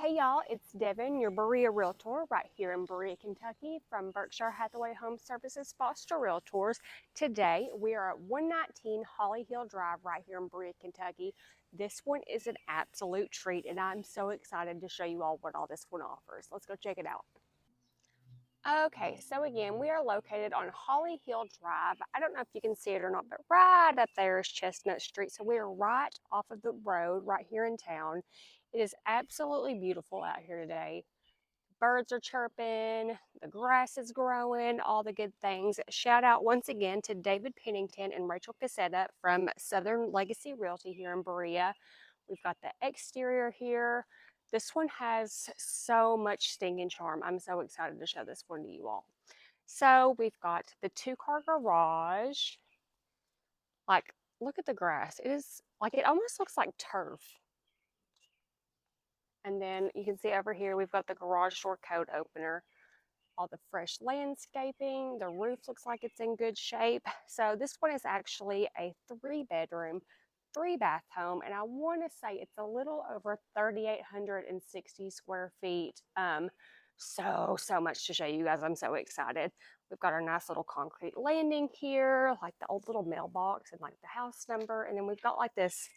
Hey y'all, it's Devin, your Berea Realtor, right here in Berea, Kentucky, from Berkshire Hathaway Home Services Foster Realtors. Today we are at 119 Holly Hill Drive, right here in Berea, Kentucky. This one is an absolute treat, and I'm so excited to show you all what all this one offers. Let's go check it out. Okay, so again, we are located on Holly Hill Drive. I don't know if you can see it or not, but right up there is Chestnut Street. So we are right off of the road right here in town. It is absolutely beautiful out here today. Birds are chirping, the grass is growing, all the good things. Shout out once again to David Pennington and Rachel Cassetta from Southern Legacy Realty here in Berea. We've got the exterior here. This one has so much stinging charm. I'm so excited to show this one to you all. So we've got the 2-car garage. Like, look at the grass. It is like, it almost looks like turf. And then you can see over here, we've got the garage door code opener, all the fresh landscaping. The roof looks like it's in good shape. So this one is actually a 3-bedroom, 3-bath home, and I want to say it's a little over 3,860 square feet. So much to show you guys. I'm so excited. We've got our nice little concrete landing here, like the old little mailbox and like the house number, and then we've got like this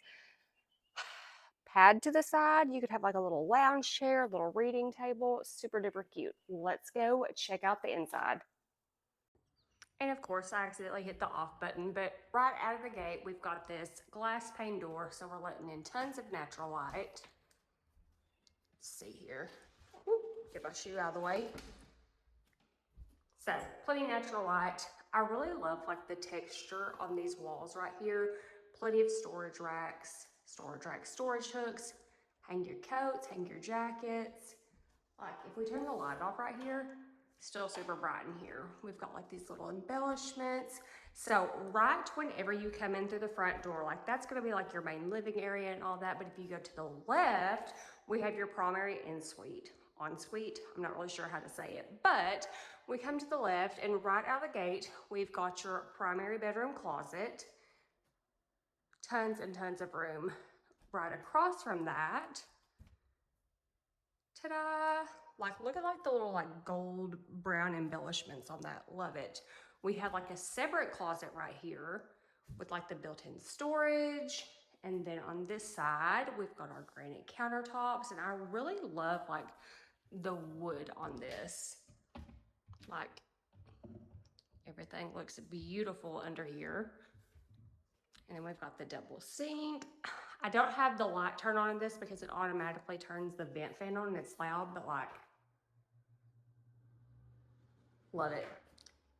pad to the side. You could have like a little lounge chair, a little reading table. Super duper cute. Let's go check out the inside. And of course, I accidentally hit the off button, but right out of the gate, we've got this glass pane door, so we're letting in tons of natural light. Let's see here. Get my shoe out of the way. So, plenty of natural light. I really love like the texture on these walls right here. Plenty of storage racks, storage hooks. Hang your coats, hang your jackets. Like if we turn the light off right here, still super bright in here. We've got like these little embellishments. So right whenever you come in through the front door, like that's gonna be like your main living area and all that. But if you go to the left, we have your primary ensuite. Ensuite, I'm not really sure how to say it, but we come to the left and right out of the gate, we've got your primary bedroom closet. Tons and tons of room. Right across from that, ta-da! Like, look at like the little like gold brown embellishments on that. Love it. We have like a separate closet right here with like the built-in storage. And then on this side, we've got our granite countertops. And I really love like the wood on this. Like, everything looks beautiful under here. And then we've got the double sink. I don't have the light turn on in this because it automatically turns the vent fan on and it's loud, but like, love it.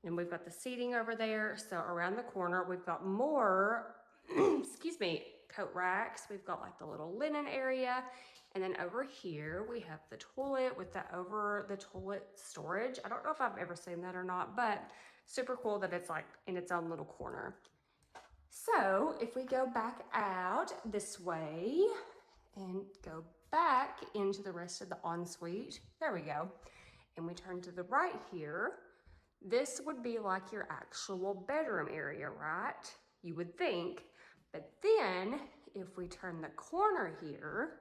And we've got the seating over there. So around the corner, we've got more, excuse me, coat racks. We've got like the little linen area. And then over here, we have the toilet with the over the toilet storage. I don't know if I've ever seen that or not, but super cool that it's like in its own little corner. So if we go back out this way and go back into the rest of the ensuite, there we go. And we turn to the right here, this would be like your actual bedroom area, right? You would think. But then if we turn the corner here,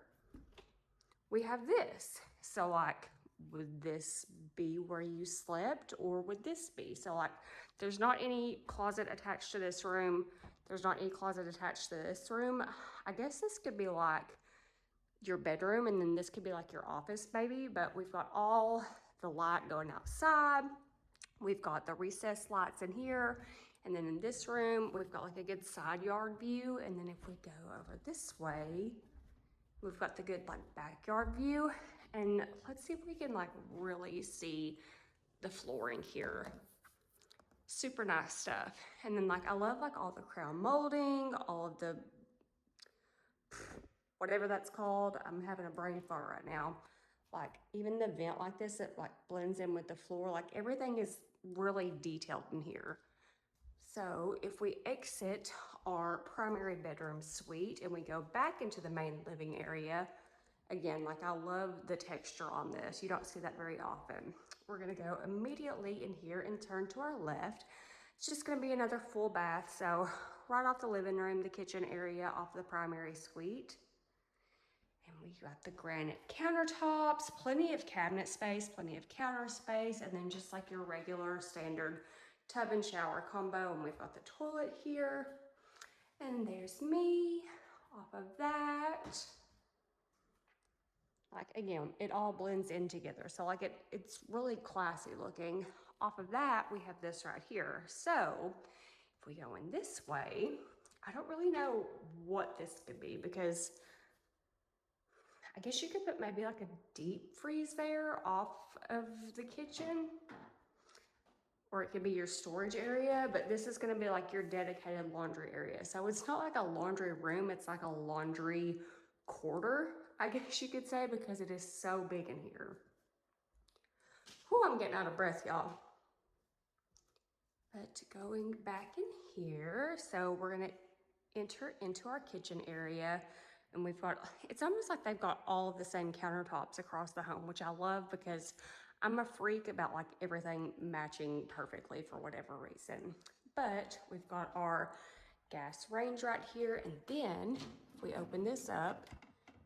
we have this. So like, would this be where you slept or would this be? So like, there's not any closet attached to this room. There's not any closet attached to this room. I guess this could be like your bedroom and then this could be like your office maybe, but we've got all the light going outside. We've got the recessed lights in here. And then in this room, we've got like a good side yard view. And then if we go over this way, we've got the good like backyard view. And let's see if we can like really see the flooring here. Super nice stuff. And then like, I love like all the crown molding, all of the, whatever that's called. I'm having a brain fart right now. Like even the vent like this, it like blends in with the floor. Like everything is really detailed in here. So if we exit our primary bedroom suite and we go back into the main living area, again, like I love the texture on this. You don't see that very often. We're gonna go immediately in here and turn to our left. It's just gonna be another full bath. So right off the living room, the kitchen area, off the primary suite. And we got the granite countertops, plenty of cabinet space, plenty of counter space, and then just like your regular standard tub and shower combo. And we've got the toilet here. And there's me off of that. Like, again, it all blends in together. So like it's really classy looking. Off of that, we have this right here. So if we go in this way, I don't really know what this could be, because I guess you could put maybe like a deep freeze there off of the kitchen, or it could be your storage area, but this is gonna be like your dedicated laundry area. So it's not like a laundry room, it's like a laundry quarter, I guess you could say, because it is so big in here. Whew, I'm getting out of breath, y'all. But going back in here, so we're gonna enter into our kitchen area, and we've got, it's almost like they've got all of the same countertops across the home, which I love because I'm a freak about like everything matching perfectly for whatever reason. But we've got our gas range right here, and then if we open this up,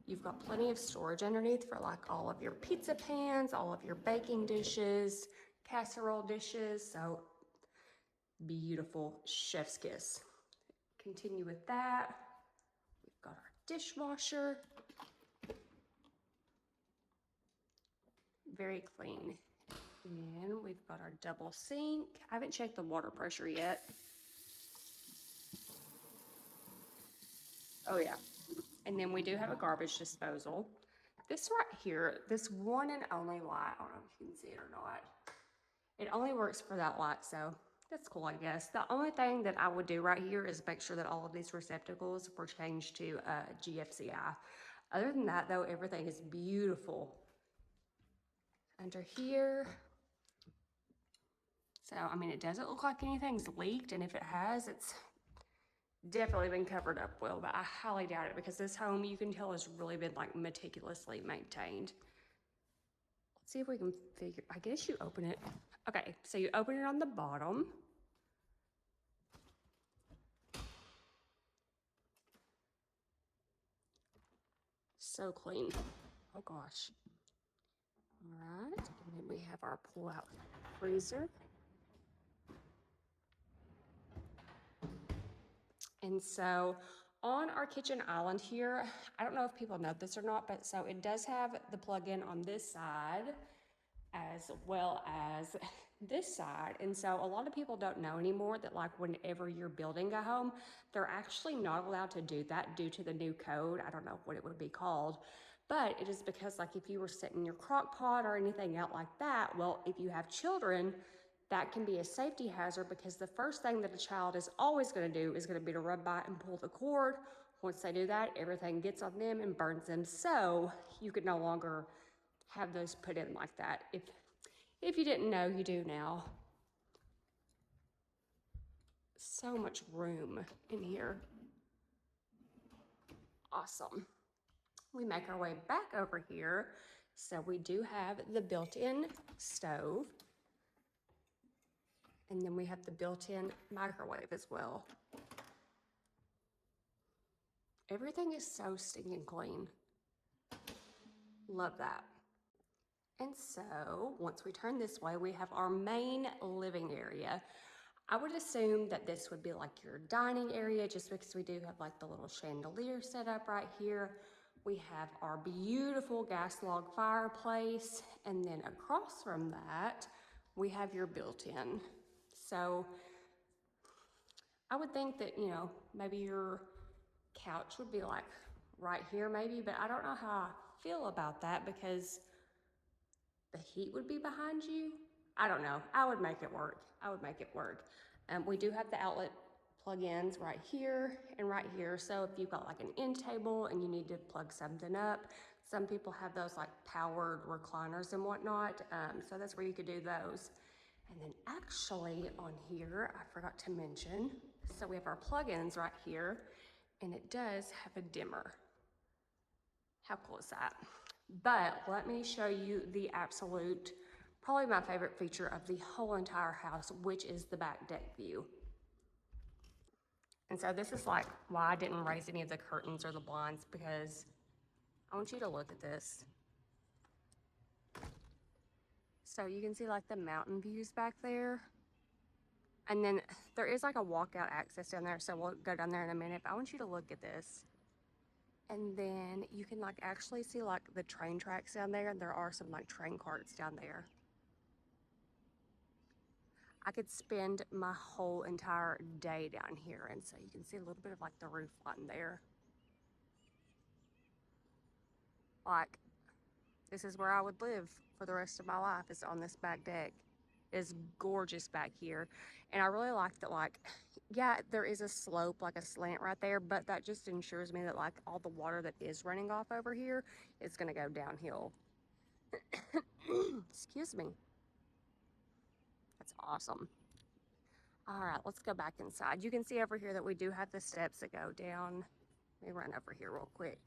you've got plenty of storage underneath for like all of your pizza pans, all of your baking dishes, casserole dishes. So beautiful, chef's kiss. Continue with that. We've got our dishwasher. Very clean. And we've got our double sink. I haven't checked the water pressure yet. Oh yeah. And then we do have a garbage disposal. This right here, this one and only light, I don't know if you can see it or not. It only works for that light, so that's cool, I guess. The only thing that I would do right here is make sure that all of these receptacles were changed to GFCI. Other than that, though, everything is beautiful. Under here, so, I mean, it doesn't look like anything's leaked, and if it has, it's definitely been covered up well, but I highly doubt it, because this home, you can tell, has really been like meticulously maintained. Let's see if we can figure, I guess you open it. Okay, so you open it on the bottom. So clean. Oh gosh. All right, and then we have our pull-out freezer. And so on our kitchen island here, I don't know if people know this or not, but so it does have the plug-in on this side as well as this side. And so a lot of people don't know anymore that like whenever you're building a home, they're actually not allowed to do that due to the new code. I don't know what it would be called, but it is because like if you were setting your crock pot or anything out like that, well, if you have children, that can be a safety hazard, because the first thing that a child is always going to do is going to be to rub by and pull the cord. Once they do that, everything gets on them and burns them. So you could no longer have those put in like that. If you didn't know, you do now. So much room in here. Awesome. We make our way back over here. So we do have the built-in stove. And then we have the built-in microwave as well. Everything is so stinking clean. Love that. And so once we turn this way, we have our main living area. I would assume that this would be like your dining area, just because we do have like the little chandelier set up right here. We have our beautiful gas log fireplace. And then across from that, we have your built-in. So I would think that, you know, maybe your couch would be like right here maybe, but I don't know how I feel about that, because the heat would be behind you. I don't know. I would make it work. I would make it work. We do have the outlet plug-ins right here and right here. So if you've got like an end table and you need to plug something up, some people have those like powered recliners and whatnot. So that's where you could do those. And then actually on here, I forgot to mention, so we have our plugins right here, and it does have a dimmer. How cool is that? But let me show you the absolute, probably my favorite feature of the whole entire house, which is the back deck view. And so this is like why I didn't raise any of the curtains or the blinds, because I want you to look at this. So you can see like the mountain views back there. And then there is like a walkout access down there. So we'll go down there in a minute, but I want you to look at this. And then you can like actually see like the train tracks down there. And there are some like train carts down there. I could spend my whole entire day down here. And so you can see a little bit of like the roof line there. Like, this is where I would live for the rest of my life, is on this back deck. It's gorgeous back here. And I really like that, like, yeah, there is a slope, like a slant right there, but that just ensures me that like all the water that is running off over here is gonna go downhill. Excuse me. That's awesome. All right, let's go back inside. You can see over here that we do have the steps that go down. Let me run over here real quick.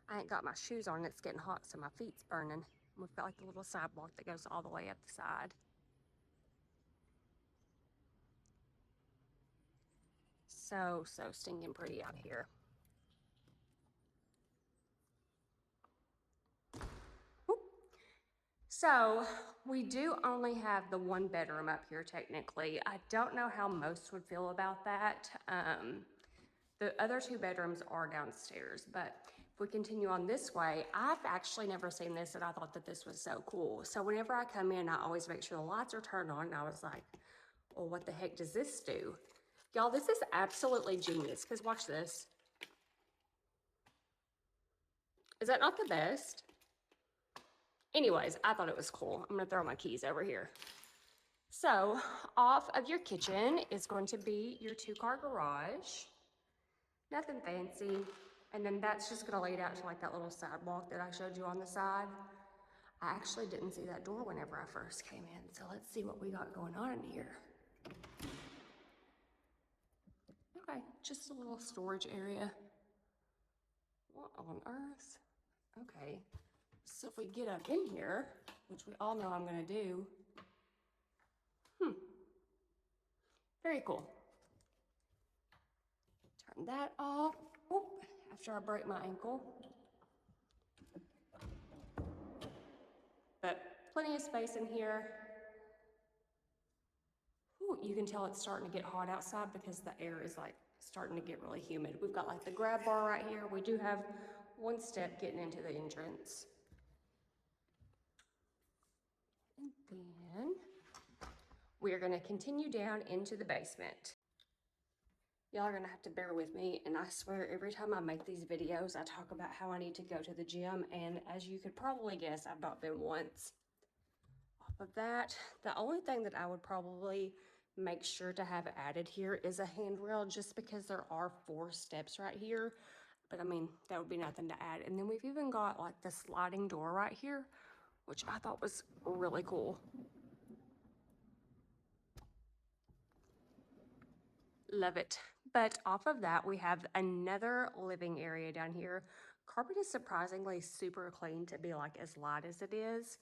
I ain't got my shoes on, it's getting hot, so my feet's burning. We've got like the little sidewalk that goes all the way up the side. So stinking pretty out here. Whoop. So we do only have the one bedroom up here technically. I don't know how most would feel about that. The other two bedrooms are downstairs, but if we continue on this way, I've actually never seen this and I thought that this was so cool. So whenever I come in, I always make sure the lights are turned on, and I was like, well, what the heck does this do? Y'all, this is absolutely genius, because watch this. Is that not the best? Anyways, I thought it was cool. I'm gonna throw my keys over here. So off of your kitchen is going to be your 2-car garage. Nothing fancy. And then that's just gonna lead out to like that little sidewalk that I showed you on the side. I actually didn't see that door whenever I first came in. So let's see what we got going on in here. Okay, just a little storage area. What on earth? Okay, so if we get up in here, which we all know I'm gonna do. Very cool. Turn that off. Whoop, after I break my ankle. But plenty of space in here. Ooh, you can tell it's starting to get hot outside because the air is like starting to get really humid. We've got like the grab bar right here. We do have one step getting into the entrance. And then we are gonna continue down into the basement. Y'all are gonna have to bear with me, and I swear every time I make these videos, I talk about how I need to go to the gym, and as you could probably guess, I've not been once. Off of that, the only thing that I would probably make sure to have added here is a handrail, just because there are 4 steps right here. But I mean, that would be nothing to add. And then we've even got like the sliding door right here, which I thought was really cool. Love it. But off of that, we have another living area down here. Carpet is surprisingly super clean to be like as light as it is.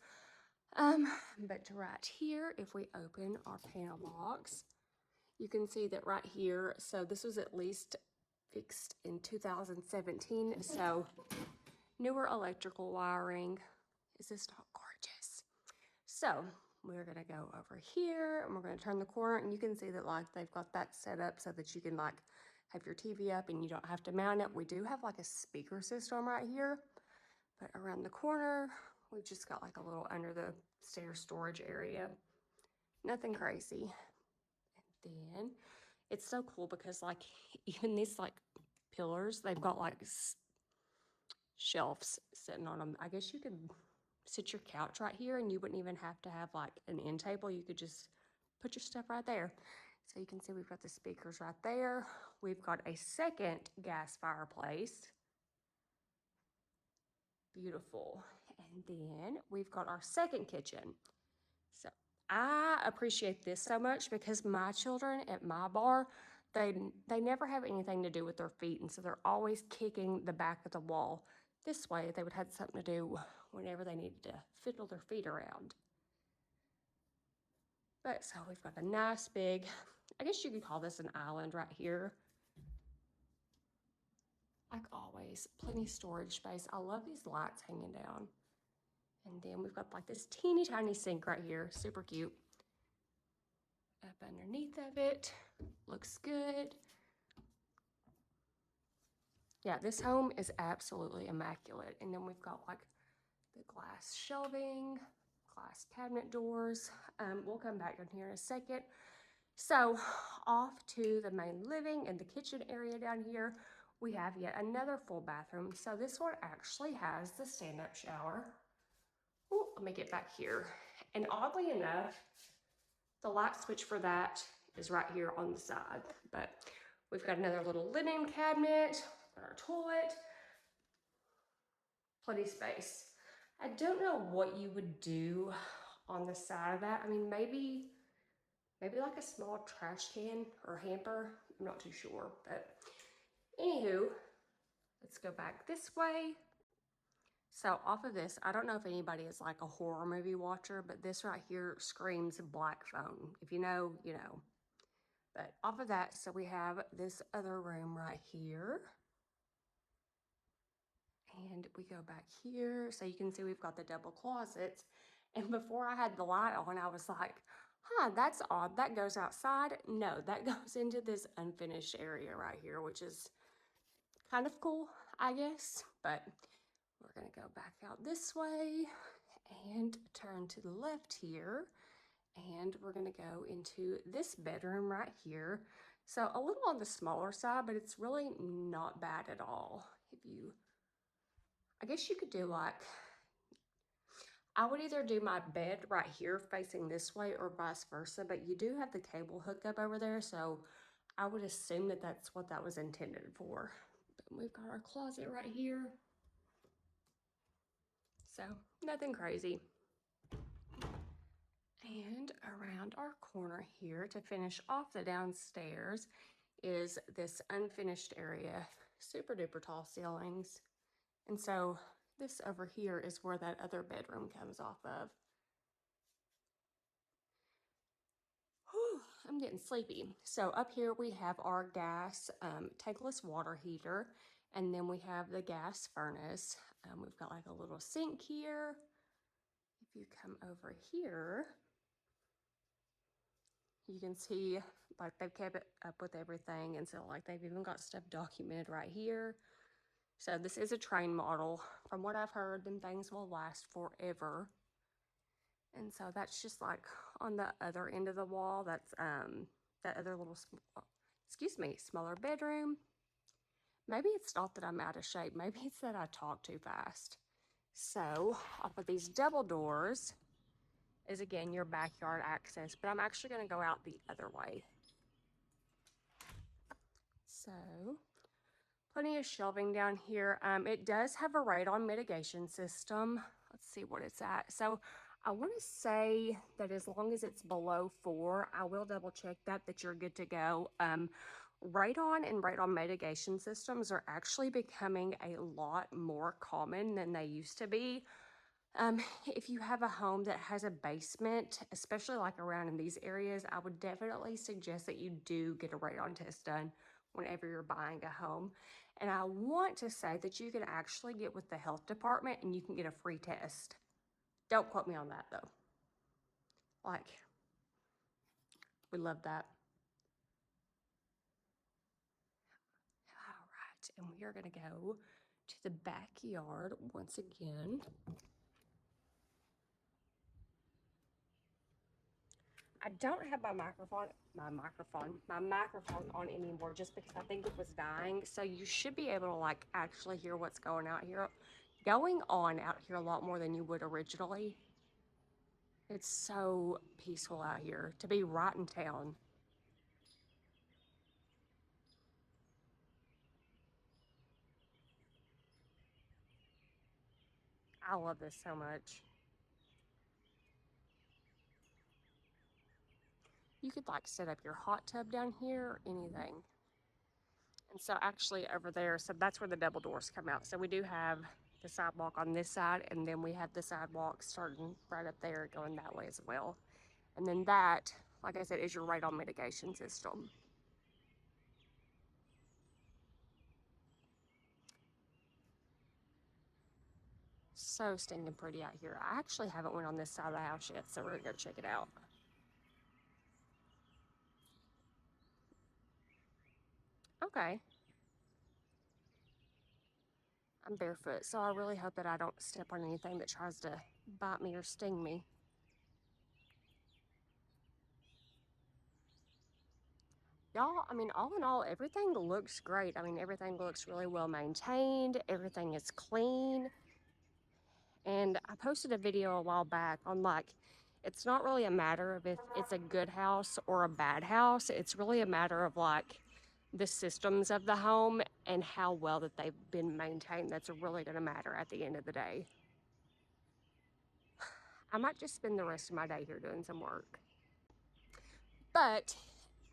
But right here, if we open our panel box, you can see that right here, so this was at least fixed in 2017, so newer electrical wiring. Is this not gorgeous? So we're gonna go over here and we're gonna turn the corner, and you can see that like they've got that set up so that you can like have your TV up and you don't have to mount it. We do have like a speaker system right here, but around the corner, we've just got like a little under the stairs storage area. Nothing crazy. And then it's so cool because like even these like pillars, they've got like shelves sitting on them. I guess you could sit your couch right here and you wouldn't even have to have like an end table. You could just put your stuff right there. So you can see we've got the speakers right there. We've got a second gas fireplace. Beautiful. And then we've got our second kitchen. So I appreciate this so much because my children at my bar, they never have anything to do with their feet, and so they're always kicking the back of the wall. This way they would have something to do whenever they needed to fiddle their feet around. But so we've got a nice big, I guess you could call this an island right here. Like always, plenty of storage space. I love these lights hanging down. And then we've got like this teeny tiny sink right here, super cute. Up underneath of it, looks good. Yeah, this home is absolutely immaculate. And then we've got like the glass shelving, glass cabinet doors. We'll come back in here in a second. So off to the main living and the kitchen area down here, we have yet another full bathroom. So this one actually has the stand-up shower. Ooh, let me get back here. And oddly enough, the light switch for that is right here on the side. But we've got another little linen cabinet, our toilet, plenty of space. I don't know what you would do on the side of that. I mean, maybe like a small trash can or hamper. I'm not too sure, but anywho, let's go back this way. So off of this, I don't know if anybody is like a horror movie watcher, but this right here screams black phone. If you know, you know. But off of that, so we have this other room right here. And we go back here, so you can see we've got the double closets. And before I had the light on, I was like, huh, that's odd. That goes outside. No, that goes into this unfinished area right here, which is kind of cool, I guess. But we're gonna go back out this way and turn to the left here. And we're gonna go into this bedroom right here. So a little on the smaller side, but it's really not bad at all. I guess you could do like, I would either do my bed right here facing this way or vice versa, but you do have the cable hooked up over there, so I would assume that that's what that was intended for. But we've got our closet right here. So nothing crazy. And around our corner here to finish off the downstairs is this unfinished area, super duper tall ceilings. And so this over here is where that other bedroom comes off of. Whew, I'm getting sleepy. So up here we have our gas tankless water heater, and then we have the gas furnace. We've got like a little sink here. If you come over here, you can see like they've kept it up with everything, and so like they've even got stuff documented right here. So this is a train model. From what I've heard, them things will last forever. And so that's just like on the other end of the wall. That's that other little, smaller bedroom. Maybe it's not that I'm out of shape. Maybe it's that I talk too fast. So off of these double doors is again your backyard access, but I'm actually going to go out the other way. So plenty of shelving down here. It does have a radon mitigation system. Let's see what it's at. So I want to say that as long as it's below 4, I will double check that you're good to go. Radon and radon mitigation systems are actually becoming a lot more common than they used to be. If you have a home that has a basement, especially like around in these areas, I would definitely suggest that you do get a radon test done whenever you're buying a home. And I want to say that you can actually get with the health department and you can get a free test. Don't quote me on that though. Like, we love that. All right, and we are gonna go to the backyard once again. I don't have my microphone on anymore just because I think it was dying. So you should be able to like actually hear what's going on out here a lot more than you would originally. It's so peaceful out here to be right in town. I love this so much. You could like set up your hot tub down here or anything. And so actually over there, so that's where the double doors come out. So we do have the sidewalk on this side, and then we have the sidewalk starting right up there going that way as well. And then that, like I said, is your radon mitigation system. so stinking pretty out here. I actually haven't went on this side of the house yet, so we're gonna go check it out. Okay. I'm barefoot, so I really hope that I don't step on anything that tries to bite me or sting me. Y'all, I mean, all in all, everything looks great. I mean, everything looks really well maintained. Everything is clean. And I posted a video a while back on like, it's not really a matter of if it's a good house or a bad house. It's really a matter of like the systems of the home and how well that they've been maintained. That's really going to matter at the end of the day. I might just spend the rest of my day here doing some work. But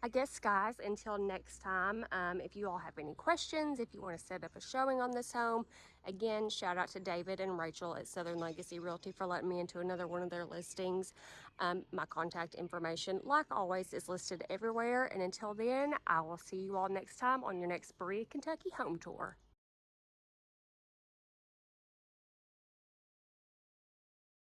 I guess, guys, until next time, if you all have any questions, if you want to set up a showing on this home, again, shout out to David and Rachel at Southern Legacy Realty for letting me into another one of their listings. My contact information, like always, is listed everywhere. And until then, I will see you all next time on your next Berea, Kentucky home tour.